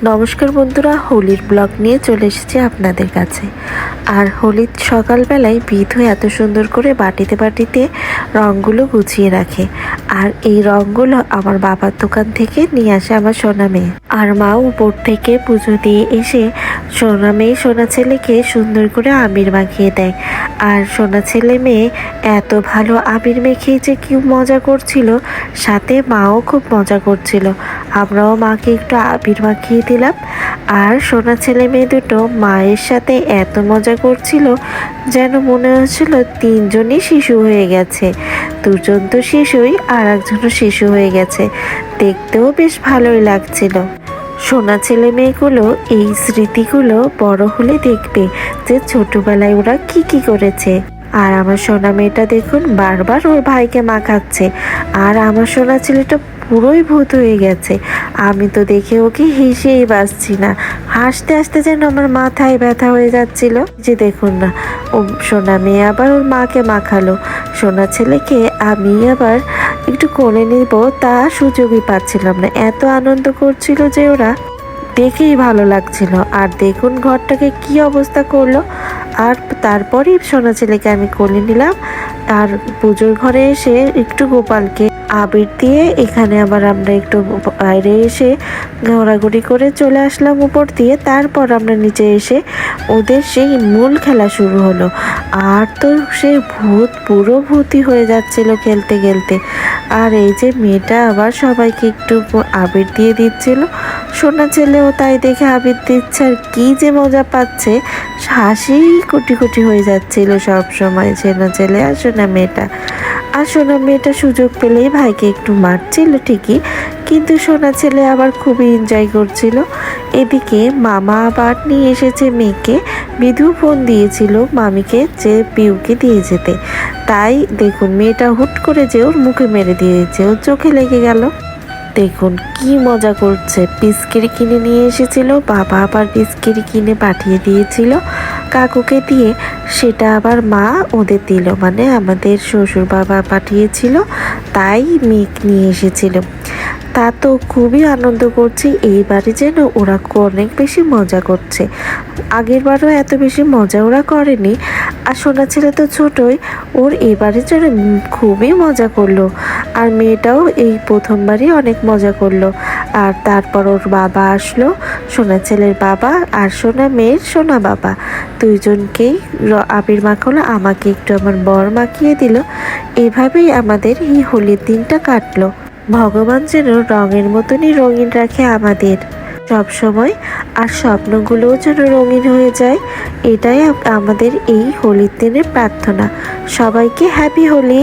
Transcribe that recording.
নমস্কার বন্ধুরা, হোলির ব্লগ নিয়ে চলে এসেছি আপনাদের কাছে। আর হোলির সকালবেলায় বিধু এত সুন্দর করে বাটিতে বাটিতে রঙগুলো গুছিয়ে রাখে। আর এই রঙগুলো আমার বাবার দোকান থেকে নিয়ে আসে আমার সোনা মেয়ে। আর মা উপর থেকে পুজো দিয়ে এসে সোনা মেয়ে সোনা ছেলেকে সুন্দর করে আবির মাখিয়ে দেয়। আর সোনা ছেলে মেয়ে এত ভালো আবির মেখেই যে কি মজা করছিল, সাথে মাও খুব মজা করছিল। আমরাও মাকে একটু আবির মাখিয়ে দিলাম। আর সোনা ছেলে মেয়ে দুটো মায়ের সাথে এত মজা করছিল যেন মনে হচ্ছিল তিনজনই শিশু হয়ে গেছে। দুজন তো শিশুই, আর একজনও শিশু হয়ে গেছে। দেখতেও বেশ ভালোই লাগছিল। সোনা ছেলে মেয়েগুলো এই স্মৃতিগুলো বড় হলে দেখবে যে ছোটবেলায় ওরা কি কি করেছে। আর আমার সোনা মেয়েটা দেখুন বারবার ওর ভাইকে মাখাচ্ছে। আর আমার সোনা ছেলেটা পুরোই ভূত হয়ে গেছে। আমি তো দেখে ওকে হেসেই বাঁচছি না, হাসতে হাসতে যেন আমার মাথায় ব্যথা হয়ে যাচ্ছিল। যে দেখুন না, ও সোনা মেয়ে আবার ওর মাকে মাখালো। সোনা ছেলেকে আমি আবার একটু কোলে নিব তা সুযোগই পাচ্ছিলাম না, এত আনন্দ করছিল যে ওরা, দেখেই ভালো লাগছিল। আর দেখুন ঘরটাকে কি অবস্থা করলো। আর তারপরেই সোনা ছেলেকে আমি কোলে নিলাম। আর পুজোর ঘরে এসে একটু গোপালকে আবির দিয়ে এখানে আবার আমরা একটু বাইরে এসে ঘোরাঘুরি করে চলে আসলাম উপর দিয়ে। তারপর আমরা নিচে এসে ওদের সেই মূল খেলা শুরু হলো। আর তো সে ভূত পুরো ভূতই হয়ে যাচ্ছিল খেলতে খেলতে। আর এই যে মেয়েটা আবার সবাইকে একটু আবির দিয়ে দিচ্ছিল। সোনা ছেলেও তাই দেখে আবির দিচ্ছে, আর কি যে মজা পাচ্ছে, হাসি কোটি কোটি হয়ে যাচ্ছিল সব সময় সোনা ছেলে আর সোনা মেয়েটা। আর সোনা মেয়েটা সুযোগ পেলেই ভাইকে একটু মারছিল ঠিকই, কিন্তু সোনা ছেলে আবার খুবই এনজয় করছিল। এদিকে মামা আবার নিয়ে এসেছে মেয়েকে। বিধু ফোন দিয়েছিল মামিকে যে পিউকে দিয়ে যেতে। তাই দেখুন মেয়েটা হুট করে যে ওর মুখে মেরে দিয়েছে, ওর চোখে লেগে গেল। দেখুন কি মজা করছে। বিস্কিট কিনে নিয়ে এসেছিল, বাবা আবার বিস্কিট কিনে পাঠিয়ে দিয়েছিল কাকুকে দিয়ে। সেটা আবার মা ওদের দিল, মানে আমাদের শ্বশুর বাবা পাঠিয়েছিল, তাই মেঘ নিয়ে এসেছিল। তা তো খুবই আনন্দ করছি। এইবারে যেন ওরা অনেক বেশি মজা করছে। আগের বারও এত বেশি মজা ওরা করেনি। আর সোনা ছেলে তো ছোটই, ওর এবারে যেন খুবই মজা করলো। আর মেয়েটাও এই প্রথমবারই অনেক মজা করলো। আর তারপর ওর বাবা আসলো, সোনা ছেলের বাবা আর সোনা মেয়ের সোনা বাবা দুইজনকেই আবির মাখালো। আমাকে একটু আমার বর মাখিয়ে দিল। এভাবেই আমাদের এই হোলির দিনটা কাটলো। ভগবান যেন রঙের মতনই রঙিন রাখে আমাদের সব সময়, আর স্বপ্নগুলোও যেন রঙিন হয়ে যায়। এটাই আমাদের এই হোলির দিনের প্রার্থনা। সবাইকে হ্যাপি হোলি।